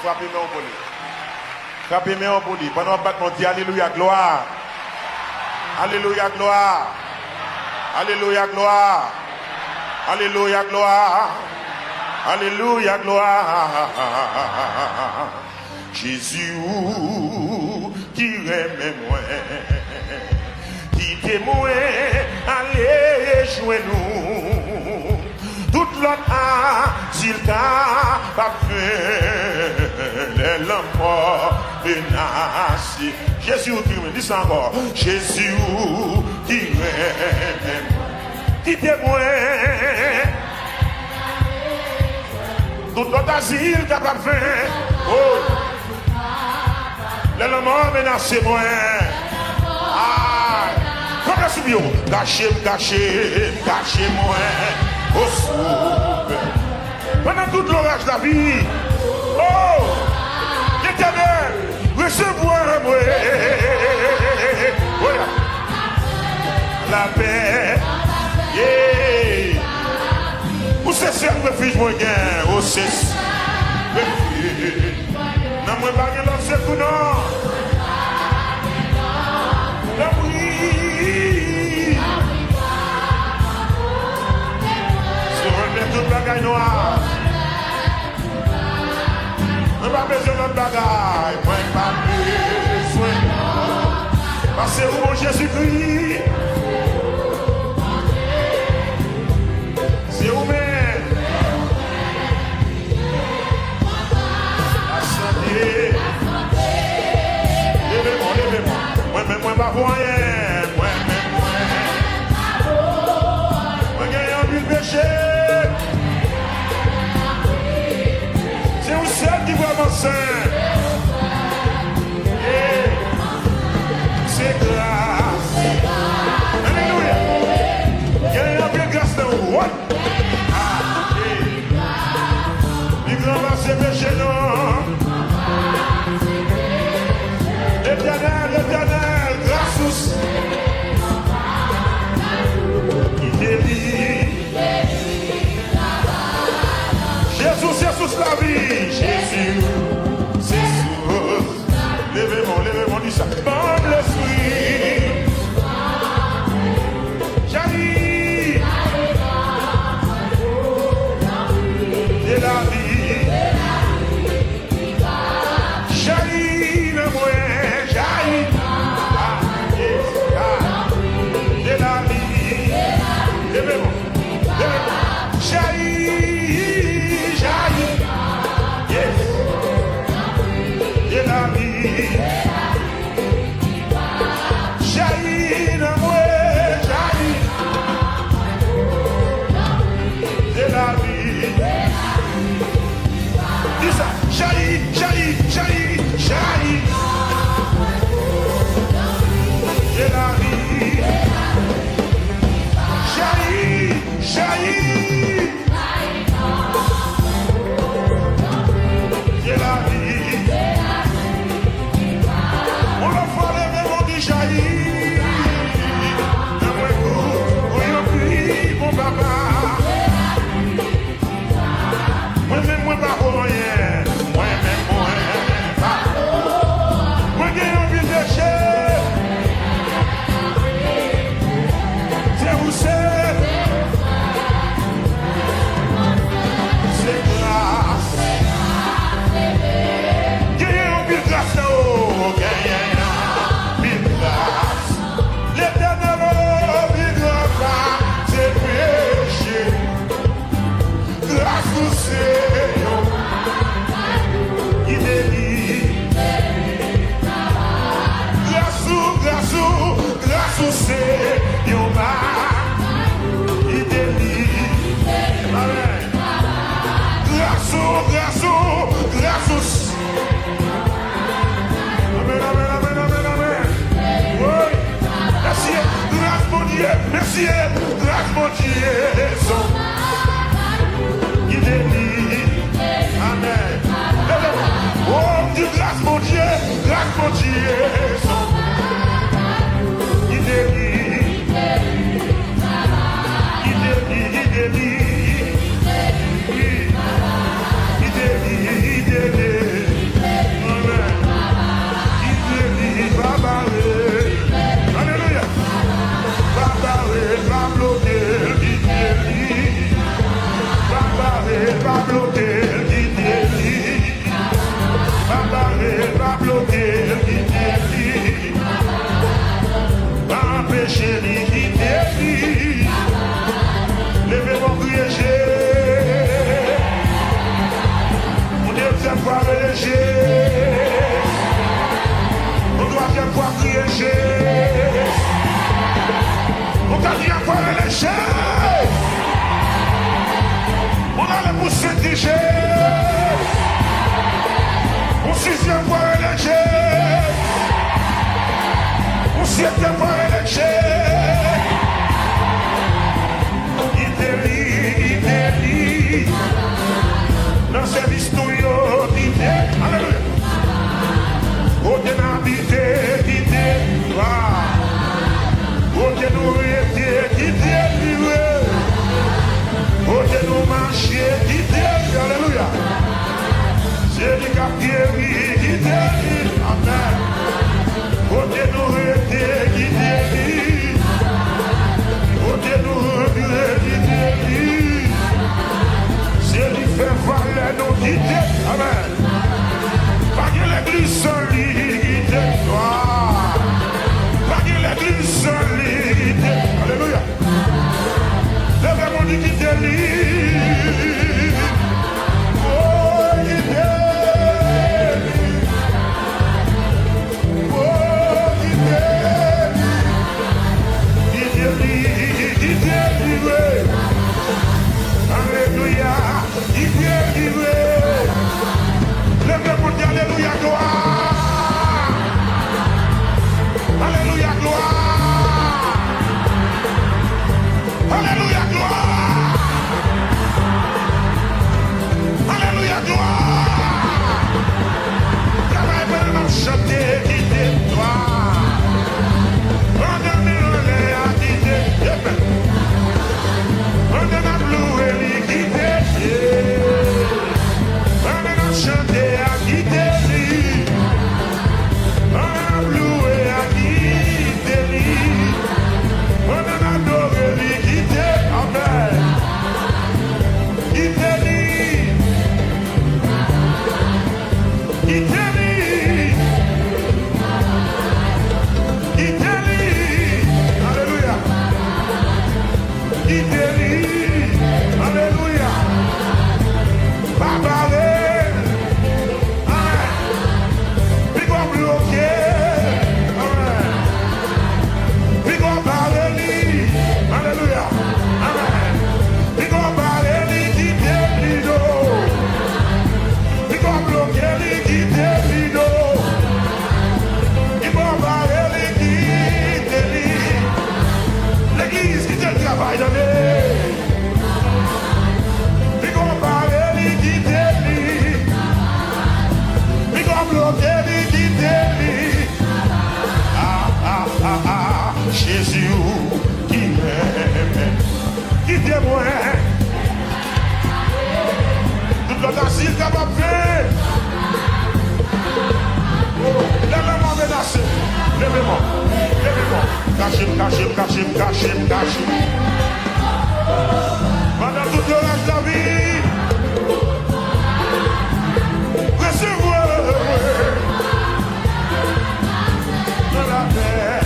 frappez-moi pour lui. Frappez-moi pour lui. Pendant que on dit Alléluia, gloire. Alléluia, gloire. Alléluia, gloire. Alléluia, gloire. Alléluia, gloire. Jésus qui aime moi, qui témoin, allez jouer nous. Toute l'autre s'il t'a pas fait, les morts menacés. Jésus qui me dit ça encore. Jésus qui aime, qui témoin. Tout l'autre asile t'a pas fait. Oh. Les morts menacés moi. Ah. Comment est-ce que cachez-moi. Au soupe. Pendant tout l'orage de la vie. Oh. L'Éternel. Recevoir-moi. Voilà. La paix. Yeah. Où c'est ce refuge, mon gars? Où c'est ce refuge? Non, moi, pas de l'autre secours, non. La pluie. Sur un toute bagaille noire. On n'a pas besoin de bagaille. Moi, pas besoin. Parce que où mon Jésus-Christ? C'est où-même. La santé. Levez-moi. Moi, pas pour rien. Moi, gagne un but péché. C'est un seul qui voit mon sein. C'est grâce. Alléluia. Gagne un peu de grâce dans vous. Il grand ses péchés, non. L'éternel, grâce. Il délivre. Jésus, c'est sous la vie. Jésus, c'est sous. Levez-moi, dis ça. Bon l'esprit. J'arrive. De la vie. J'arrive, moi. J'arrive. De la vie. Levez-moi. J'arrive. Yes. De la vie. J'arrive, moi. J'arrive. De la vie. Dis ça. J'arrive. De la vie. J'arrive. De la vie. On va faire les mêmes, on dit j'arrive. Dans mon goût, on y oublie mon papa. Moi-même, moi pas pour rien. Moi-même, moi pas. Moi qui ai envie de pécher. C'est où c'est? C'est grâce. Qui ai envie de grâce là-haut? Qui ai envie de grâce? L'éternel envie de grâce, c'est péché. Grâce au Seigneur, il délivre. Grâce au Seigneur, il délivre. Amen. Grâce au Seigneur. Amen. Oui. Merci. Grâce mon Dieu. Merci. Grâce mon Dieu. Il délivre. Amen. Oh, Dieu, grâce mon Dieu. Il délivre. Il délivre. quelquefois léger. On doit quelquefois crier Jésus. On quatrième fois léger. On a le pouce Jésus. On sixième fois léger. On septième fois léger. Il délie. Dans cette histoire, il délie. Alléluia. Côté n'habité, qui délivre. Côté nous rester, qui délivre. Côté nous marcher, qui délivre. Alléluia. C'est lui qui a guéri, qui délivre. Amen. Côté nous rester, qui délivre. Côté nous regret, qui délivre. C'est lui qui fait valer nos idées. Amen. Pas que l'église solide, pas que l'église solide. Alléluia. Lève mon dit qui délivre. Oh, qui délivre. Oh, qui délivre. Qui délivre, qui délivre. Alléluia, qui délivre. Lève mon dit alléluia, gloire. Alléluia, gloire. Alléluia, gloire. Alléluia, gloire. Travaille pour nous chanter, quitter toi. On donne les à quitter. On donne louer les quitter. On donne chanter à quitter. On donne louer à quitter. On donne adorer les quitter. Amen. Alléluia. Alléluia. Papa, amen. Big up bloqué. Amen. Big up barreli. Alléluia. Amen. Big up barreli qui délido. Big up bloqué qui délido. Big up barreli qui délido. L'église qui te travaille dans les. Big up barreli qui délido. Big up bloqué qui délido. Jésus qui m'aime, qui témoigne. Tout le asile capable de faire. Lève-moi menacé. Lève-moi. Lève-moi. Cachez. Pendant tout le reste de la vie. Recevez. Dans la paix.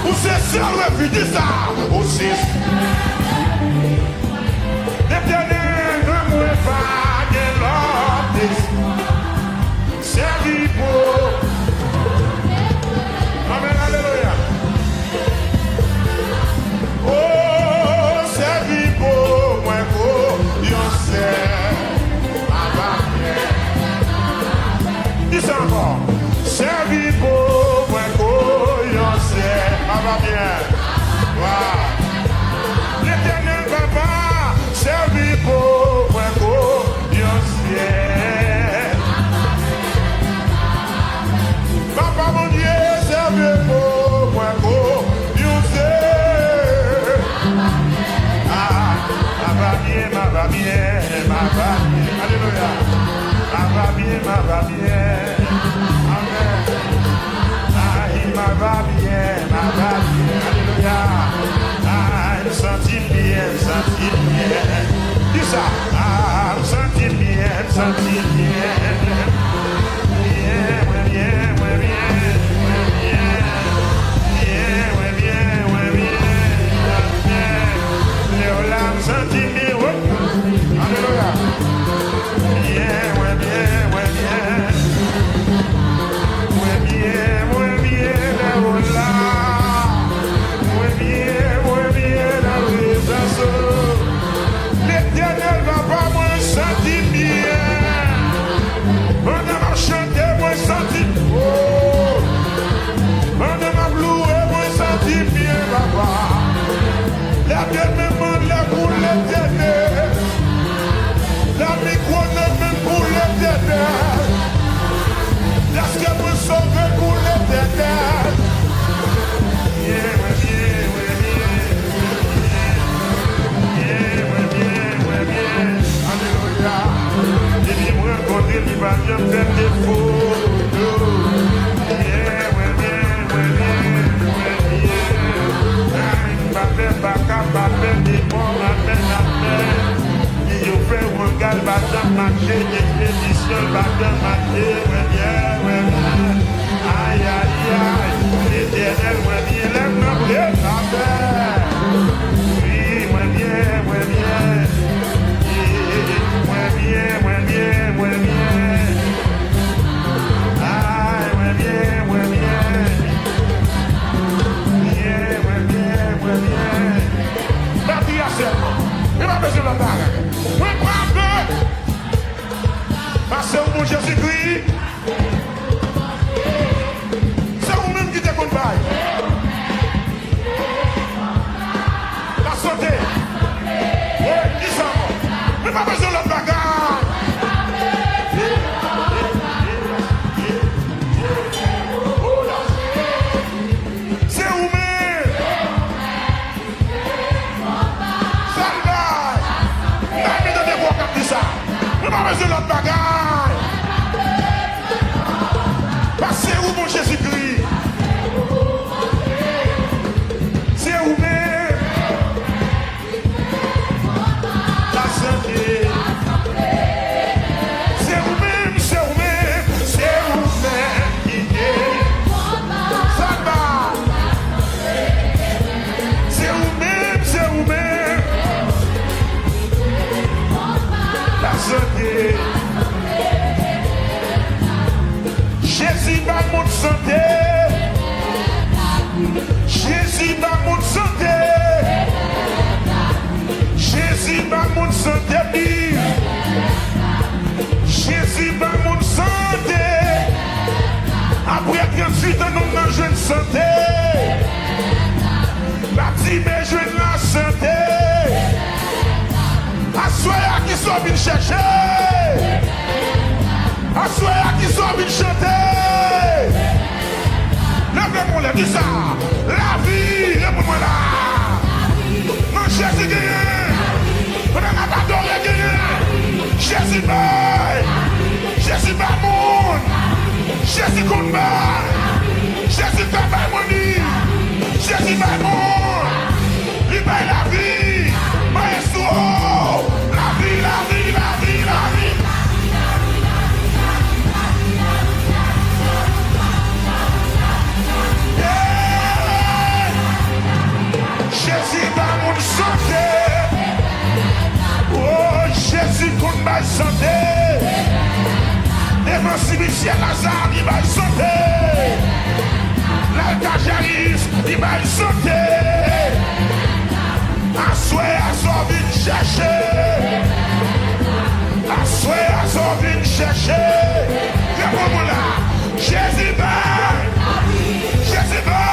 Où c'est ça, le dis ça. Où c'est l'éternel ne mourait pas de l'ordre. C'est pour. Amen, alléluia. Oh, c'est pour moi, Dieu sait. Dis ça encore. C'est pour moi, Dieu sait. Va bien. Wow. L'éternel papa, servi pour moi, Dieu sait. Papa mon Dieu, servi pour moi, Dieu sait. Ah, va bien. Alléluia. Va bien. Amen. Va bien. Alléluia. Me sentir bien. Dis ça. Me sentir bien. Alléluia. il va bien faire défaut. Aïe, aïe, aïe, l'Éternel, ouais, bien, lève-moi, oui, ouais, bien, ouais, bien. Ouais, bien, ouais, bien, ouais, bien. Aïe, ouais, bien, ouais, bien. Bien, ouais, bien, ouais, bien. La vie à seulement. Il va besoin de la bague. Ouais, bravo. Parce que mon Jésus-Christ, c'est vous-même qui te combat. La santé. Ouais, qui ça? Mais pas besoin de la bagarre. C'est vous-même. Ça va. La vie de déboire comme ça. Mais pas besoin de la bagarre. Parce que où mon Jésus-Christ? C'est vous-même. La santé. C'est vous-même, c'est vous-même, c'est vous-même qui est. Ça va. C'est vous-même, c'est vous-même. La santé. Jésus va mon santé. Jésus va mon santé. Jésus va mon santé. Jésus va mon santé. Après 38 ans, nous avons jeune santé. La petite jeune la santé. Assoya qui sont venus chercher. Assoya qui sont venus chanter. Lève-moi là, dis ça. La vie, lève-moi là. Mon Jésus gagne. On n'a pas adoré gagner. Jésus baille. Jésus bat monde. Jésus combat. Jésus fait baille mon lit. Jésus baille monde. Il baille la vie. Maestro. La vie, la vie, la vie, la vie. Jésus va mon santé. Oh, Jésus compte ma santé. Émancipation Lazare, il va santé. L'alcajaris, il va santé. Assoé à son vin chercher. Assoé à son vin chercher. Lève-moi là. Jésus va. Jésus va.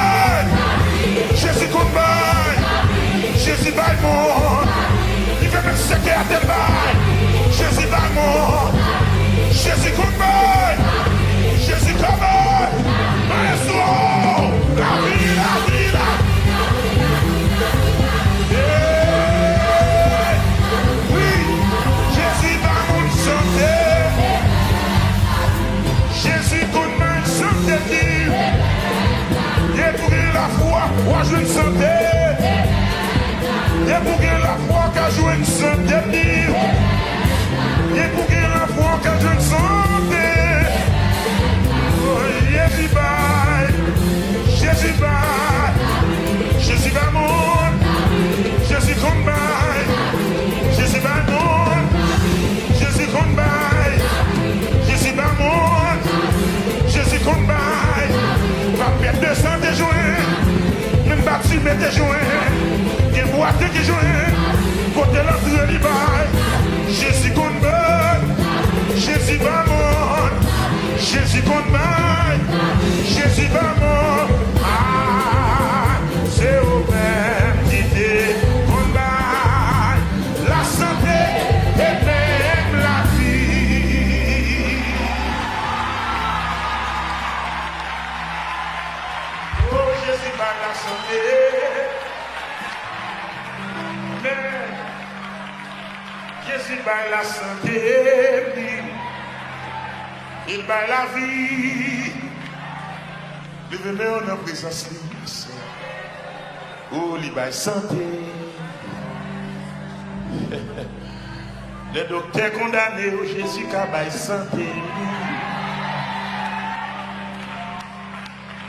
Jésus combat. Jésus va le monde. Il fait même séquer à tes bails. Jésus va le monde. Jésus combat. Jésus combat. Maestro. La vie, la vie, la vie. Yeah. Oui. Jésus va mon santé. Jésus combat santé. baille la vie. Levez-moi en présence de oh, il baille santé. Les docteurs condamnés au Jésus qui baille santé.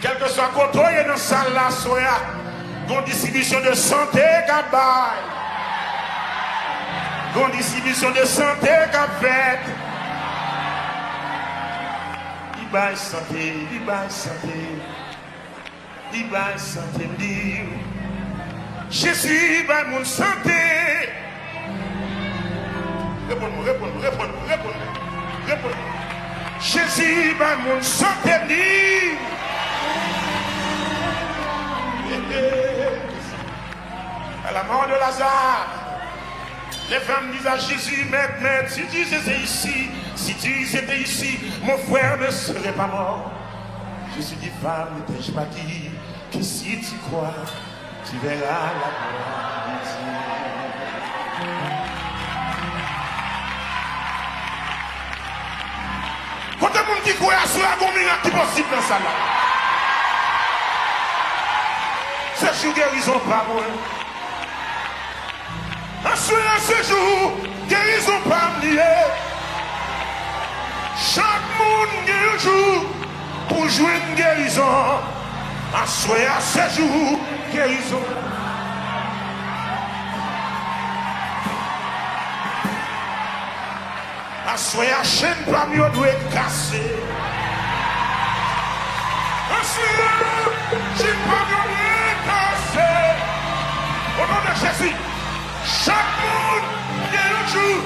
Quel que soit côté dans la salle là, soya, une distribution de santé qui baille. Une distribution de santé qui fait. Il baille santé, il baille santé. Il baille santé, Jésus baille mon santé. Réponds-moi. Jésus baille mon santé, à la mort de Lazare, les femmes disent à Jésus, maître, si tu étais ici, mon frère ne serait pas mort. Jésus dit, femme, ne t'ai-je pas dit que si tu crois, tu verras la gloire de Dieu. Quand le monde qui croit à ce miracle qui est possible dans ça là. C'est jour guérison pas moi. Ensuite, ce jour, guérison pas lié. Chaque monde guérit un jour pour jouer une guérison. Ensuite, ce jour, guérison. Ensuite, la chaîne pas mieux doit être cassée. Ensuite, la chaîne pas mieux doit être cassée. Au nom de Jésus. Chaque monde vient un jour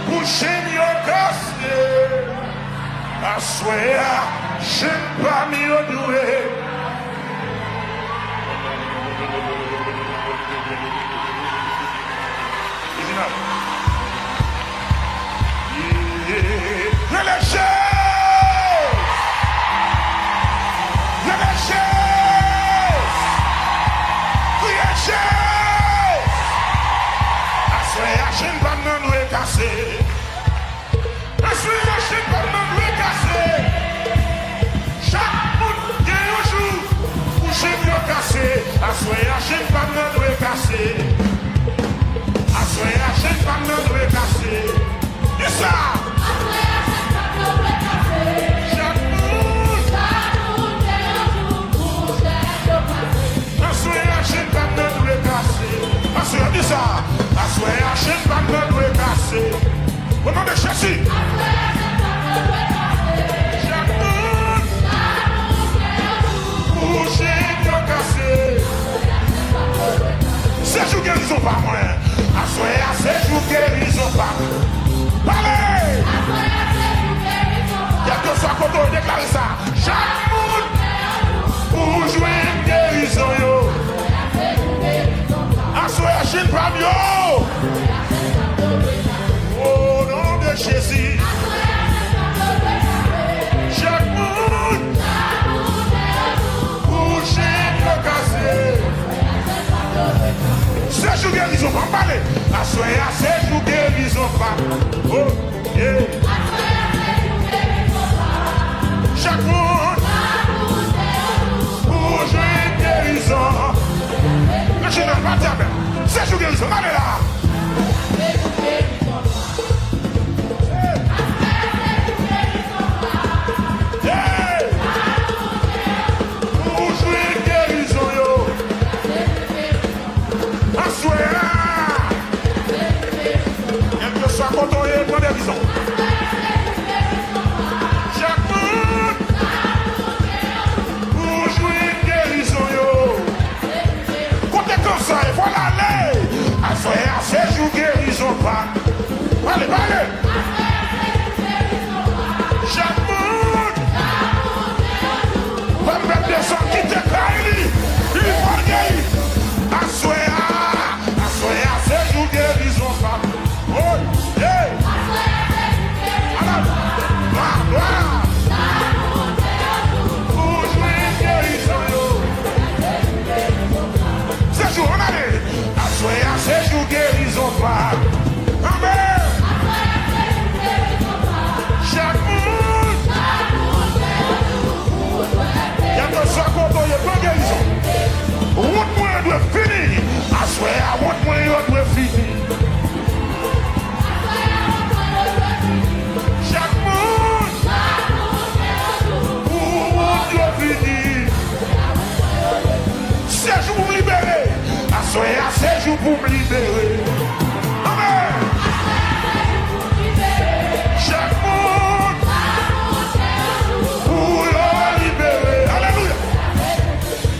pour chaîne cassée. Assoya, chaîne pas mieux doué. Assoya, chaîne pas de doit casser. Assoya, chaîne pas de doit casser. Et ça? Assoya, chaîne pas de doit casser. Assoya, dis ça. Assoya, chaîne pas de doit casser. Au nom de Jésus. C'est jour guérison pas moi. Assoya, c'est jour guérison pas. Parlez! Il y a que ça quand on déclare ça. Chaque monde pour jouer une guérison. Assoya, je ne parle pas. Au nom de Jésus. Chaque monde pour jouer une guérison. C'est jour guérison pas parler. Assoya, c'est jour guérison pas. Oh, yeah. Chaque monde pour jouer guérison. Le général va dire, c'est jour guérison, allez là. pour me libérer. Amen. Chaque monde pour le libérer. Alléluia.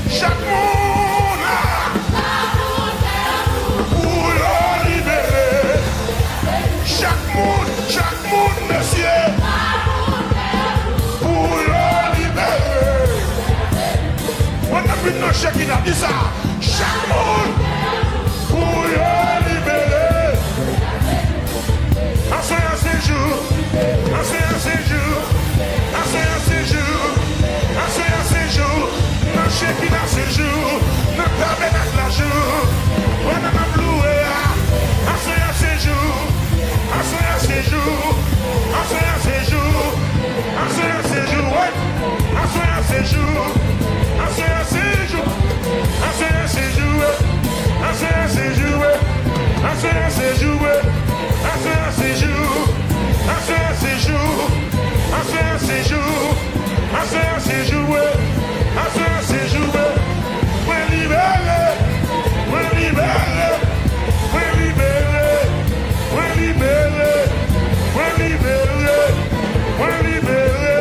Chaque monde pour le libérer. Chaque monde, monsieur, pour le libérer. On a vu nos chèques qui a dit ça. Chaque monde pour le libérer. Un séjour, un séjour, un séjour, un séjour, un chèque qui a séjour, notre tabernacle la jour, on a loué, un séjour, un séjour, un séjour, un séjour, ouais, un séjour, un séjour, un séjour, un séjour, un séjour, un séjour, un séjour, un séjour, un séjour, un séjour, ouais, libéré, ouais, libéré, ouais, libéré, ouais, libéré, ouais, libéré, ouais, libéré,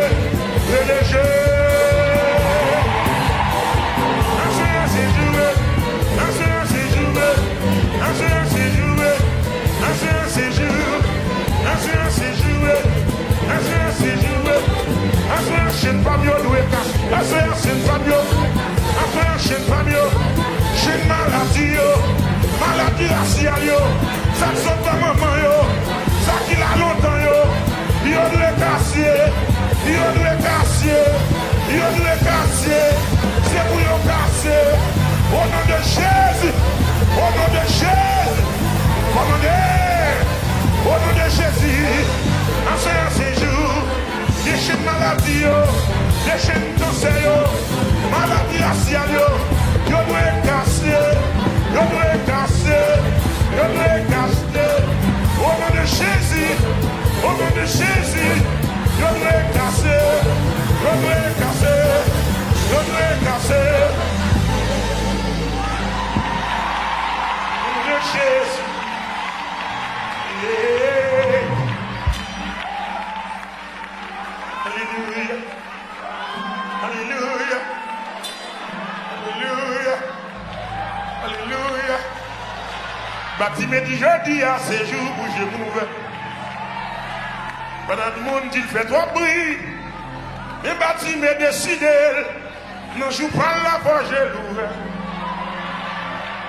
et les jeux. Un séjour, un séjour, un séjour, un séjour, un séjour, un séjour, un chaîne pas mieux loué casse, un chaîne pas mieux, un chaîne pas mieux, chaîne maladie, maladie raciale, ça ne sont pas maman, ça qui l'a longtemps, il doit le casser, il doit le casser, il doit le casser, c'est pour le casser, au nom de Jésus, au nom de Jésus, au nom de Jésus, un séjour, des chaînes maladies, des chaînes cancer, maladies raciales, il doit casser, il doit casser, il doit casser, au nom de Jésus, au nom de Jésus, il doit casser, il doit casser, il doit casser, au nom de Jésus. Alléluia. Alléluia. Alléluia. Alléluia. Baptême dit jeudi à ces jours où je m'ouvre. Pendant le monde il fait trop bruit. Et baptême décidé. Non, je pas la voix, je l'ouvre.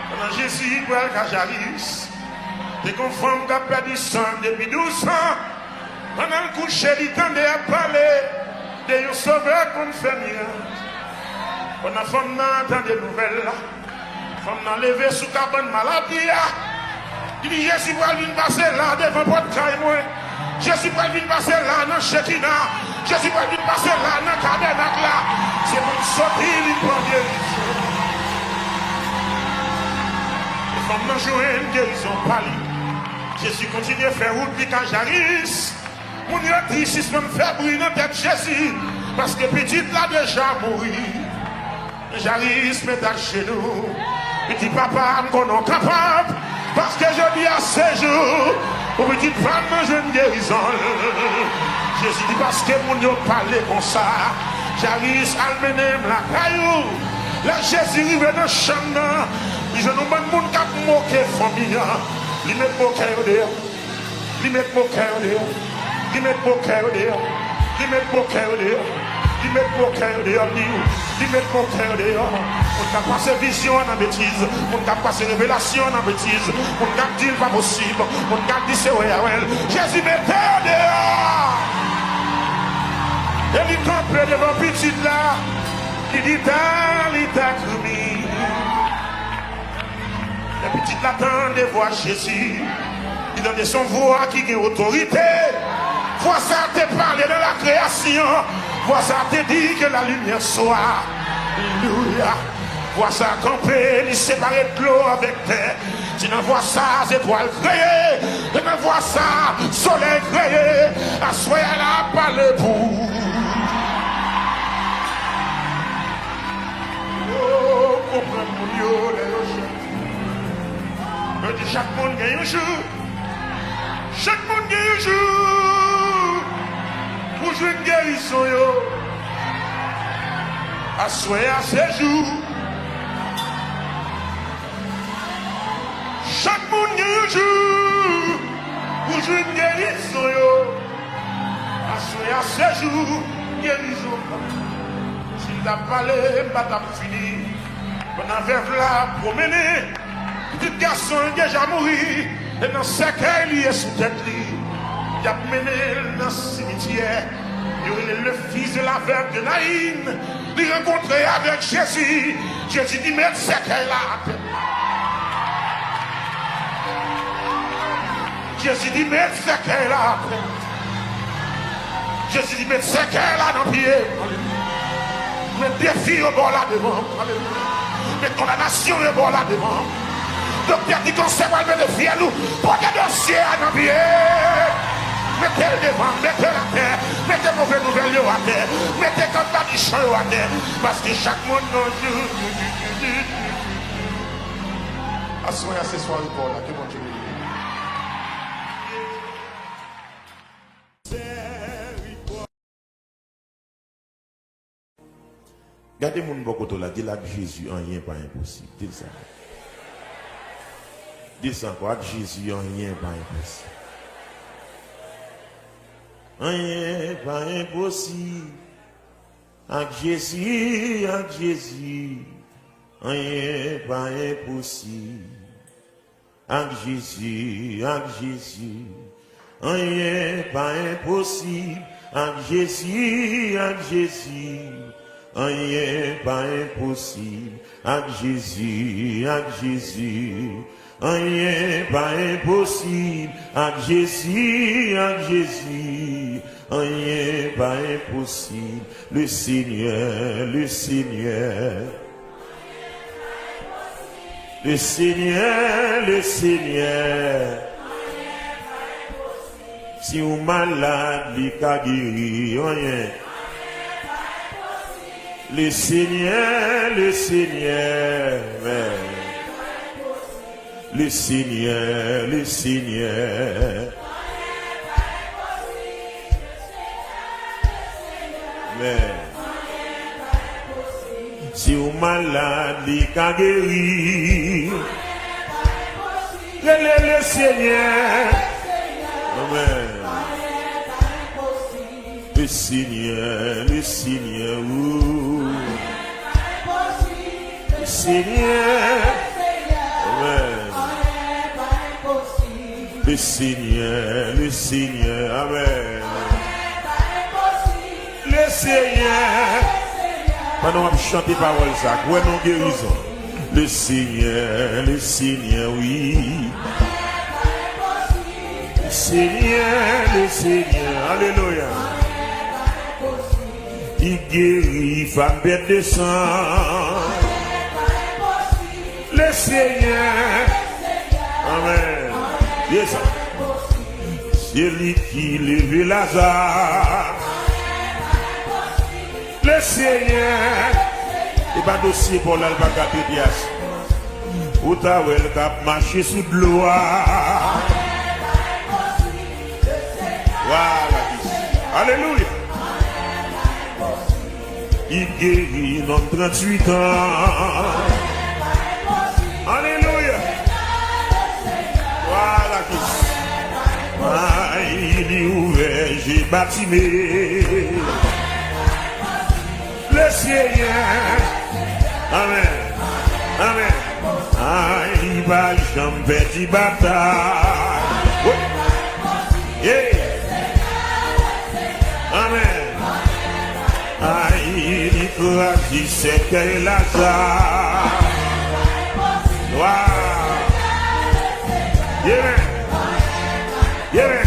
Pendant Jésus, pour le Cajaris. T'es qu'on femme qui a perdu sang depuis 12 ans. Pendant le coucher, il tendait à parler de un sauveur qu'on fait mieux. Pendant la femme n'a entendu des nouvelles. La femme n'a levé sous cabane maladie. Il dit Jésus va venir passer là devant votre caille. Jésus va venir passer là dans Shekinah. Jésus va venir passer là dans le tabernacle là. C'est pour sortir, il prend guérison. Les femmes n'ont joué une guérison pâlie. Jésus continue à faire route, puis quand j'arrive, mon Dieu, si je me fais bruit dans tête Jésus, parce que petite l'a déjà mouru. J'arrive, mets à genoux, petit papa, qu'on est capable, parce que je dis à ce jour, pour petite femme, manger une guérison. Jésus dit, parce que mon Dieu parlait comme ça, j'arrive à mener la caillou. Là, Jésus arrive dans le champ, il y a un monde qui a moqué la famille. Il met mon cœur dehors, il met mon cœur dehors, il met mon cœur dehors, il met mon cœur dehors, il met mon cœur dehors, il met mon cœur dehors. On n'a pas cette vision dans la bêtise, on n'a pas cette révélation dans la bêtise, on n'a pas dit pas possible, on n'a pas dit c'est ouais. Jésus met cœur dehors. Et il campe devant petit là, il dit Talita Kumi. La petite l'attend de voir Jésus. Il donne son voix qui a autorité. Vois ça te parler de la création. Vois ça te dit que la lumière soit. Alléluia. Vois ça camper, il séparer de l'eau avec terre. Tu n'en vois ça, étoiles créées. Tu n'en vois ça, soleil créé. À soi, elle a pas le bout. Oh, comprends mon Dieu, les rochers. chaque monde gagne un jour. Chaque monde gagne un jour. Pour jouer une guérison, yo. Assoyer à ces jours. Chaque monde gagne un jour. Pour jouer une guérison, yo. Assoyer à ces jours. Guérison. S'il t'a parlé, pas t'a fini. On avait là promené. Petit garçon déjà mouru. Et dans ce cas, il est sous tête. Il a mené dans le cimetière. Il est le fils de la veuve de Naïm. Il rencontré avec Jésus. Jésus dit, mais ce qu'elle là. Jésus dit, mais ce qu'elle là. Jésus dit, mais ce qu'elle là dans le pied. Mais défi au bord là devant. Mais condamnation au bord là devant. Docteur dit qu'on sait pas le défi à nous. Pour que le dossier à nos pieds. Mettez-le devant, mettez la terre, mettez mauvais nouvelles à terre, mettez comme pas du champ à terre, parce que chaque monde nous joue. Assoyez à ce soir pour là, que mon Dieu Gardez mon bokoto là, dis là que Jésus, rien pas impossible. Dis ça. Dis ça encore, Jésus, rien pas impossible. Rien pas impossible. Avec Jésus, rien pas impossible. Avec Jésus, rien pas impossible. Avec Jésus, rien pas impossible. Avec Jésus, rien pas impossible. Avec Jésus, rien pas impossible. Le Seigneur, le Seigneur. Le Seigneur, le Seigneur. Si vous malade, il t'a guéri, rien. Le Seigneur, le Seigneur. Le Seigneur, le Seigneur. Si vous malade, il t'a guéri. Le Seigneur. Amen. Le Seigneur, le Seigneur. Le Seigneur. Amen. Le Seigneur, le Seigneur. Amen. Le Seigneur. Maintenant, on va chanter parole ça. Ouais, non guérison. Le Seigneur, oui. Le Seigneur, alléluia. Il guérit, femme bête de sang. Le Seigneur, amen. Yes. C'est lui qui lève Lazare. Le Seigneur, et pas dossier pour l'albaga pédias. Ou ta wel cap marché sous de l'eau. Voilà. Alléluia. Il guérit dans 38 ans. Alléluia. Voilà. Il est ouvert, j'ai bâtimé. Le Seigneur. Amen. Amen. Il va jamais du bataille. Yeah. Amen. Il dit c'est qu'elle a ça. Wow. Yeah. Yeah.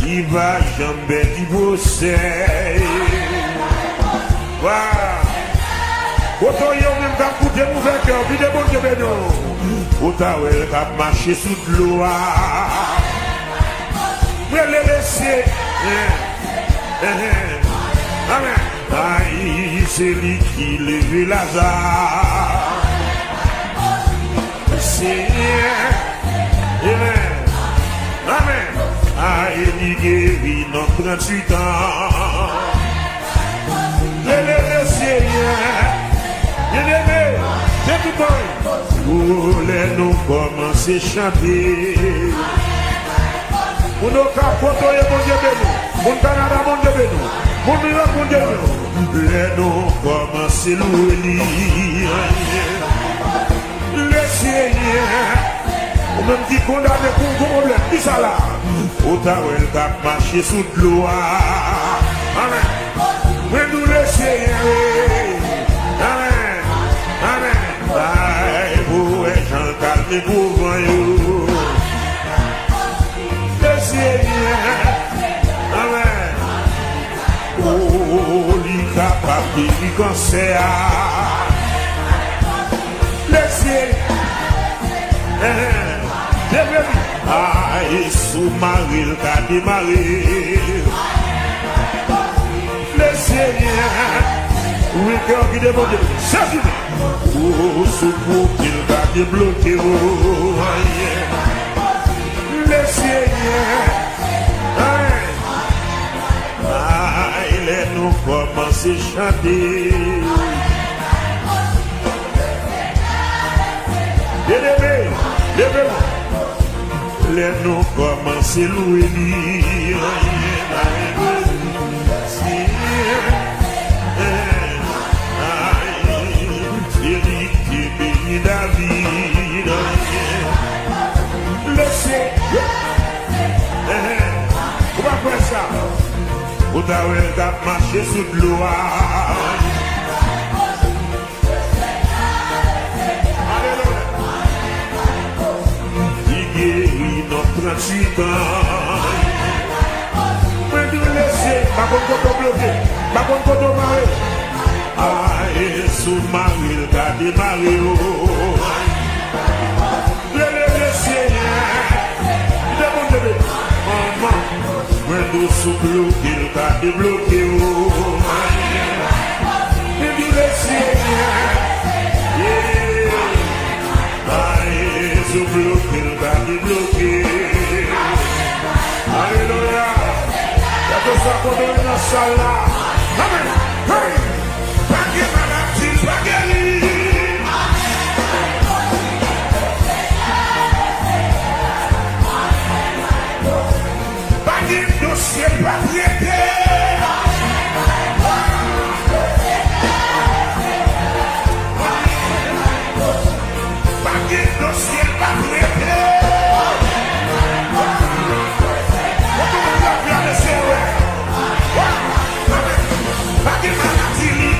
Il va jamais divorcer. Wow. Autant yon même qu'à coûter mauvais cœur, puis de bon Dieu bénon. Autant elle a marché sous de l'eau. Vous le laisser. Amen. Aïe, c'est lui qui lève Lazare. Seigneur. Amen. Amen. Il guérit notre 38 ans. Le Seigneur, bien-aimé, c'est tout bon. Voulez-nous commencer à chanter. Pour nos capotes, mon Dieu béni. Mon Canada, mon Dieu béni. Mon New York, mon Dieu béni. Voulez-nous commencer à louer. Le Seigneur, ou même qui condamne pour un problème, qui ça là? Au tawel cap marcher sous l'eau. Amen. Mais nous le Seigneur. Amen. Amen. Aïe, vous êtes en calme pour vous. Le Seigneur. Amen. Oh, il capable de cancer. Le Seigneur. Aïe, sous-marie, le cas démarré. Le Seigneur, oui, cœur qui demande, c'est fini. Oh, secours, qu'il va débloquer. Le Seigneur, aïe, laisse-nous commencer à chanter. Bien-aimé, lèvez-vous. Laisse-nous commencer à louer. David, laissez. Comment faire ça? Vous avez marché sous l'eau. Alléluia. Il guérit notre 38 ans. Mais nous laissez. Par contre, quand on bloque, par contre, quand on marre. Aïe, sous-marie, le gars démarré. Le Seigneur, il demande de maman. Mais nous sous-bloqué, le gars débloqué. Il dit le Seigneur. Aïe, sous-bloqué, le gars débloqué. Alléluia. Il y a tout ça qu'on donne dans la salle là. Amen. Hey. Dossier papier. Paquet dossier papier. Paquet maladie.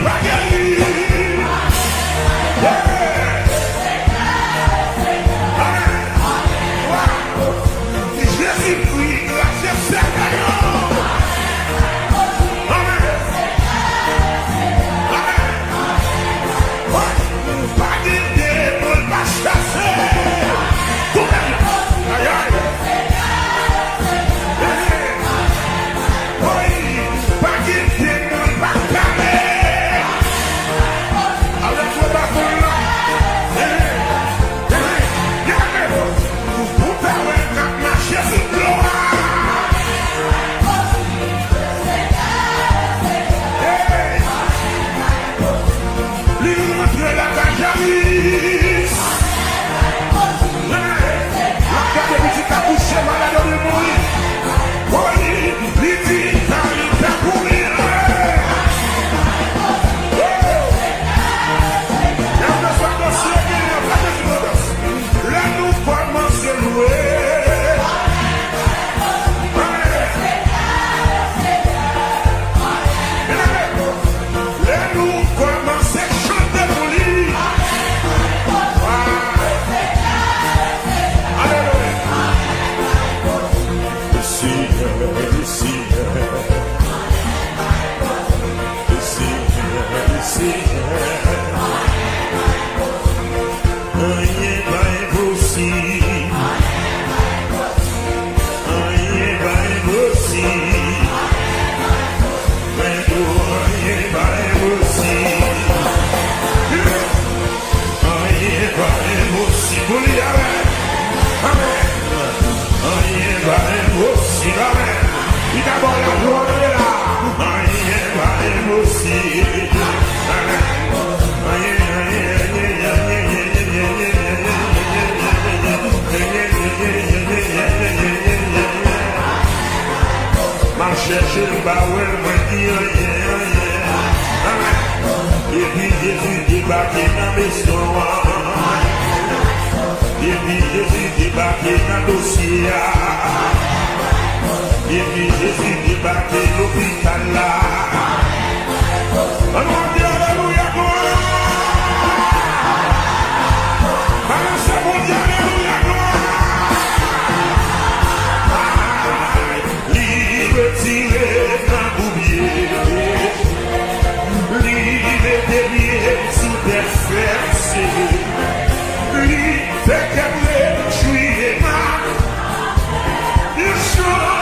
bah ouais, moi dis rien. Et puis Jésus débarqué dans mes soins. Et puis Jésus débarqué dans le dossier. Et puis Jésus débarqué dans l'hôpital là. On va dire alléluia, gloire. Balancez mon Dieu, alléluia, gloire. Libre tiré dans boubier. Libre délié sous des fesses. Libre câblé, joué mal. Il chante.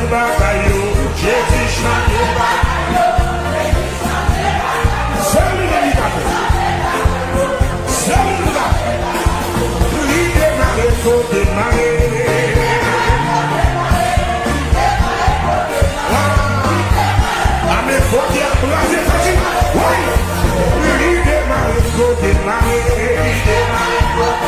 bagaille, Jésus chante bagaille. Salut les gars. Salut les gars. Il démarre, il faut démarrer. Amen, faut dire, c'est facile. Oui. Il démarre, il faut démarrer. Il démarre, il faut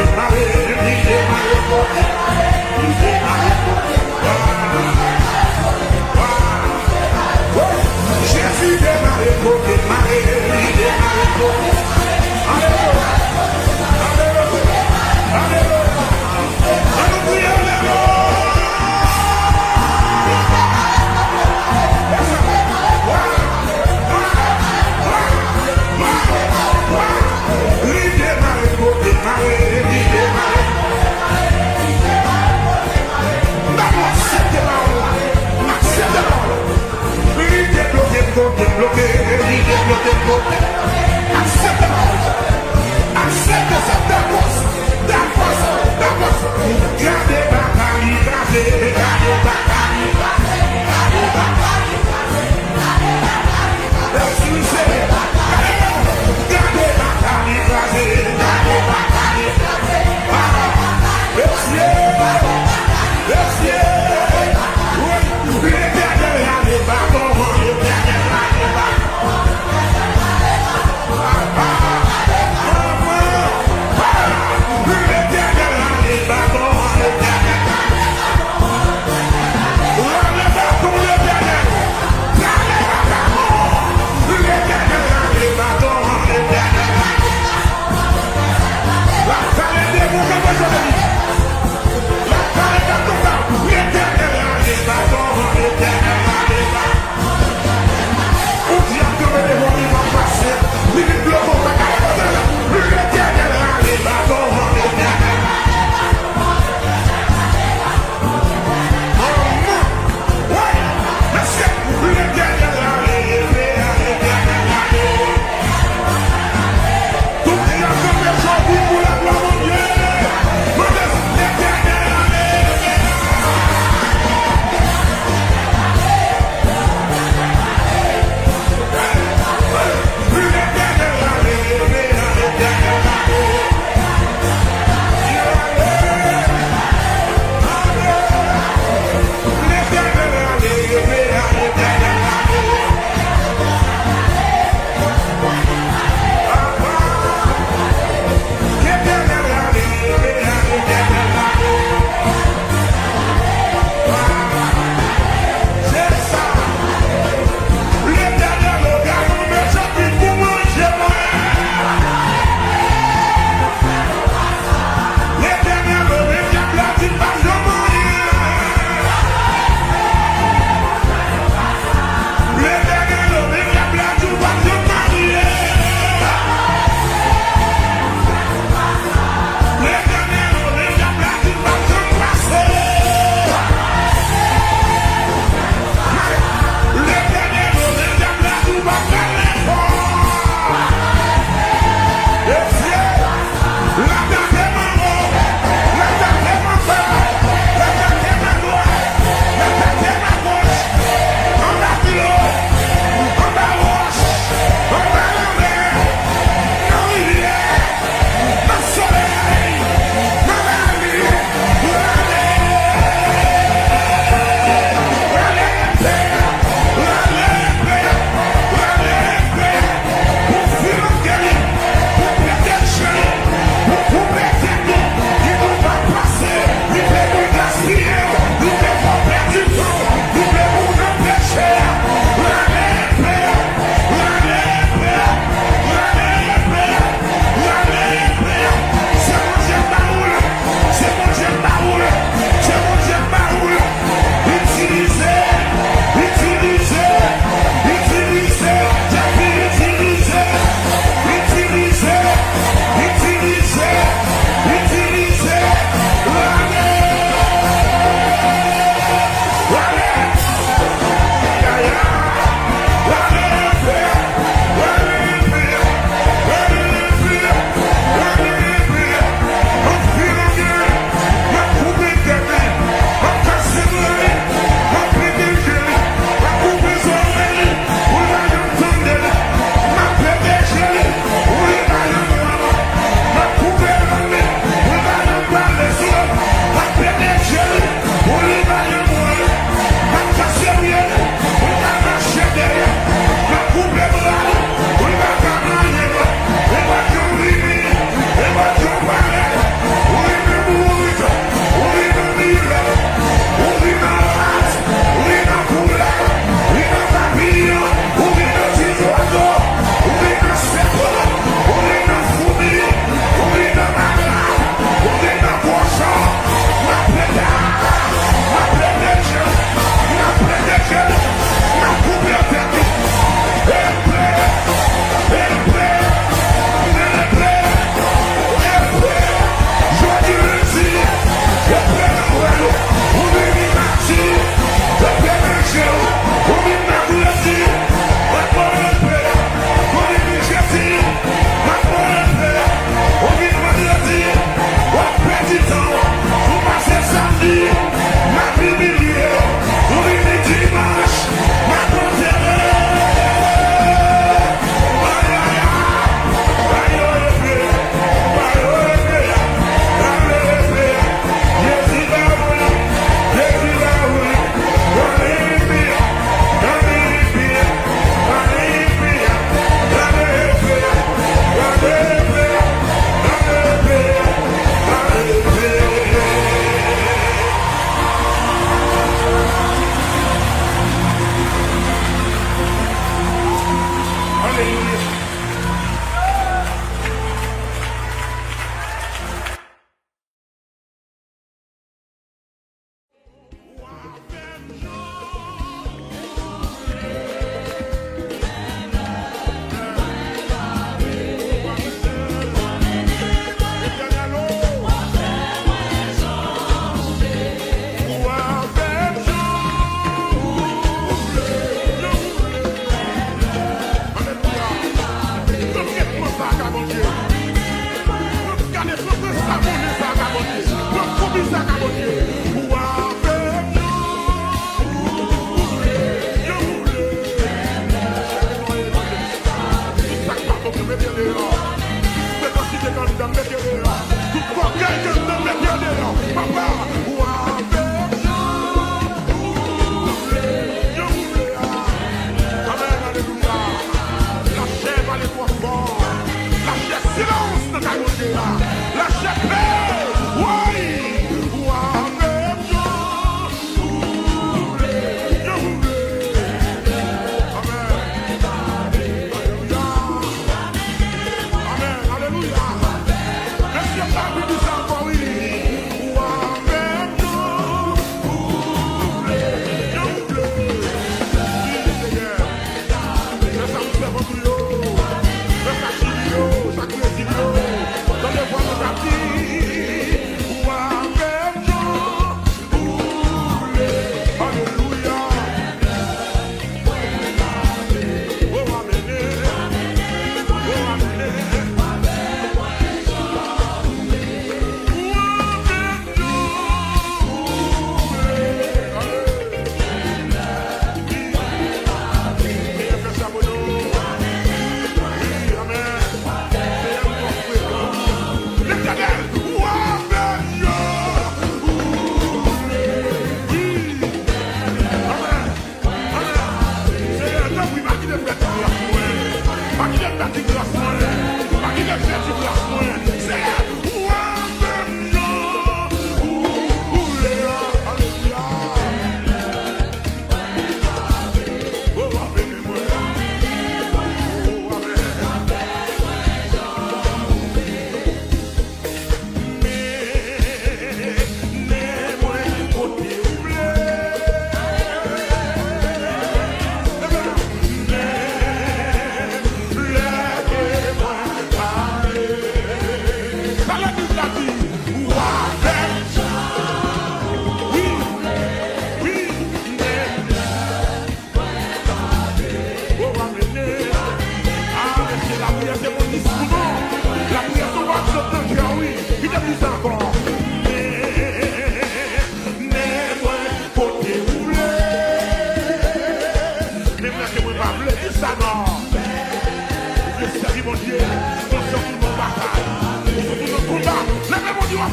démarrer. Il démarre.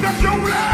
Alléluia.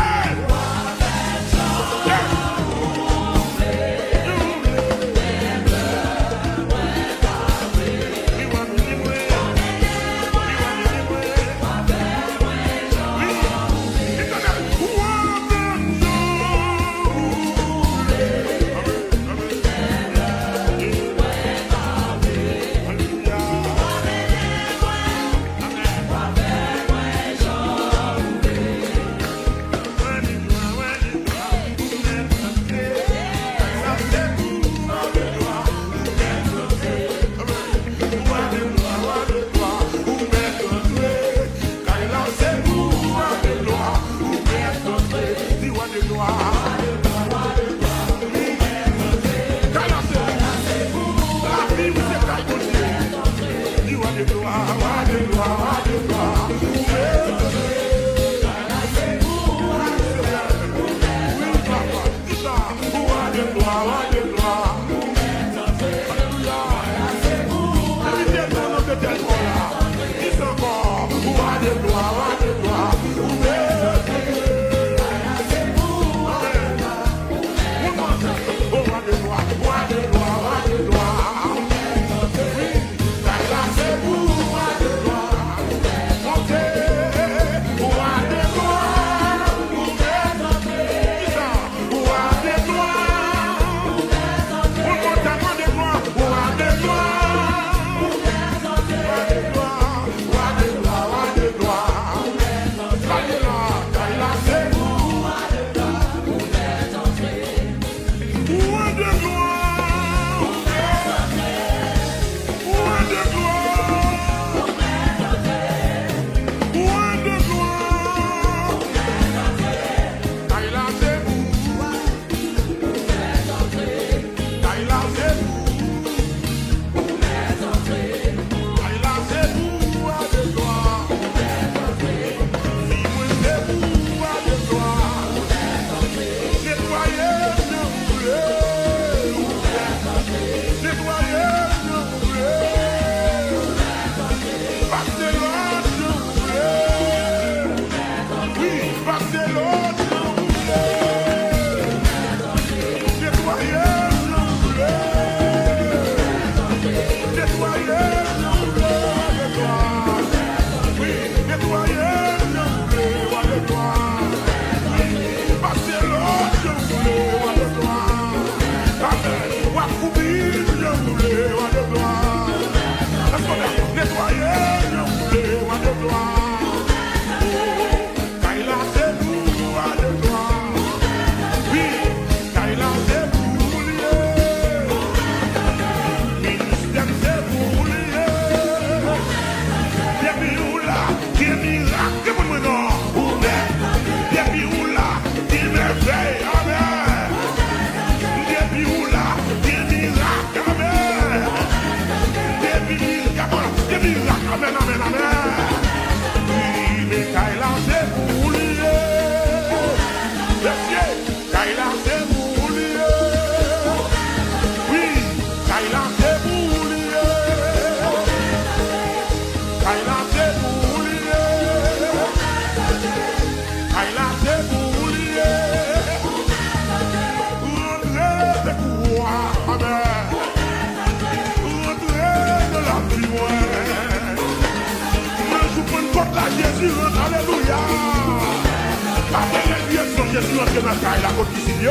Jésus entre dans la caille, la côte ici. Yo!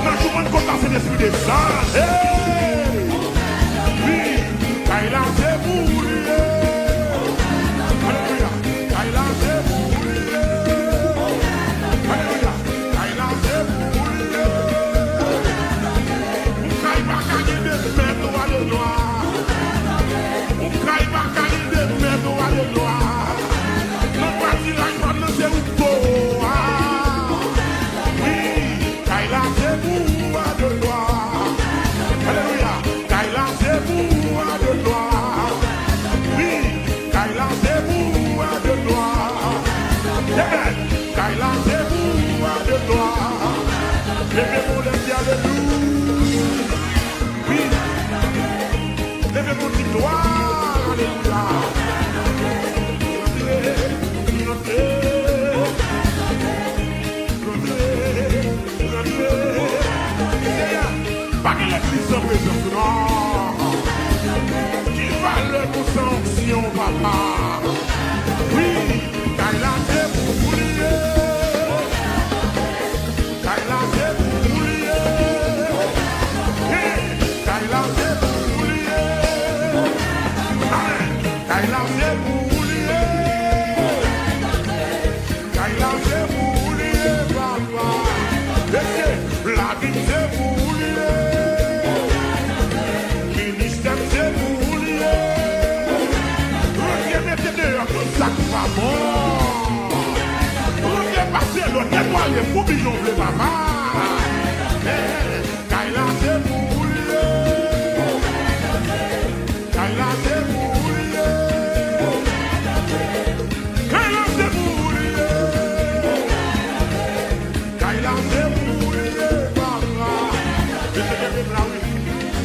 Dans tout le monde content, c'est l'esprit des saints. Oui, caille là, c'est pour lui. Alléluia. Caille là, c'est pour lui. Alléluia. Caille là, c'est pour lui. Caille pas caille de mettre à le noir. Caille pas caille de mettre à le noir. Non, pas si la joie ne s'est pas. Levez-vous les pieds, alléluia. Oui. Levez-vous les gloire, alléluia. Pas que l'église sans présence, non. Qui valeur pour sanction, papa. Oui, Kaila c'est pour oublier. Kaila c'est pour oublier. Kaila c'est pour oublier. Kaila c'est pour oublier. Kaila c'est pour oublier, papa. La vie c'est pour oublier. Ministère c'est pour oublier. Mettez dehors tout ça qui va bon. Vous passer l'autre nettoyer pour bidon le papa. Kaila c'est pour oublier. Kaila c'est pour oublier. Kaila c'est pour oublier. Kaila c'est pour oublier papa.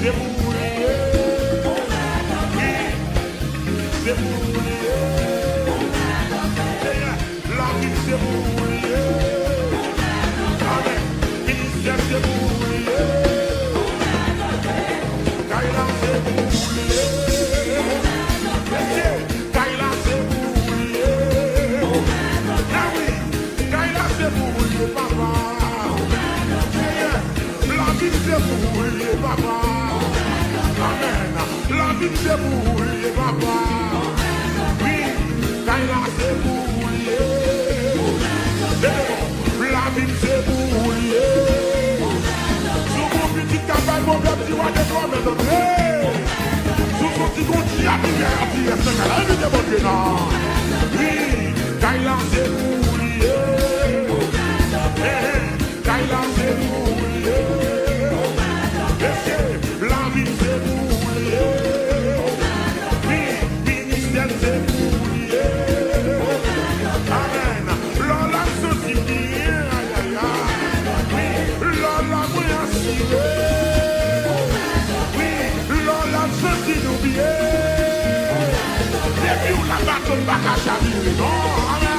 C'est pour oublier. C'est pour oublier. La vie c'est pour oublier. Amen. Ministère c'est pour oublier. Kaila c'est pour oublier. Kaila c'est pour oublier. Ah oui, Kaila c'est pour oublier papa. La vie c'est pour oublier papa. Amen. La vie c'est pour oublier papa. Oui, Kaila c'est pour oublier. La vie c'est pour oublier. Sous mon petit cabane, mon petit roi de toi, mais de sous mon petit gontier à l'hiver, c'est qu'elle a vu des bonnes gens. Oui, Kaila c'est pour oublier. Kaila c'est pour oublier. La vie c'est pour oublier. Oui, ministère c'est pour oublier. Amen. Lola se dit bien. Aïe aïe aïe. Oui, Lola moi assuré. Oui, Lola se dit nous bien. Et puis on la bâtonne pas qu'à chavirer. Non, amen.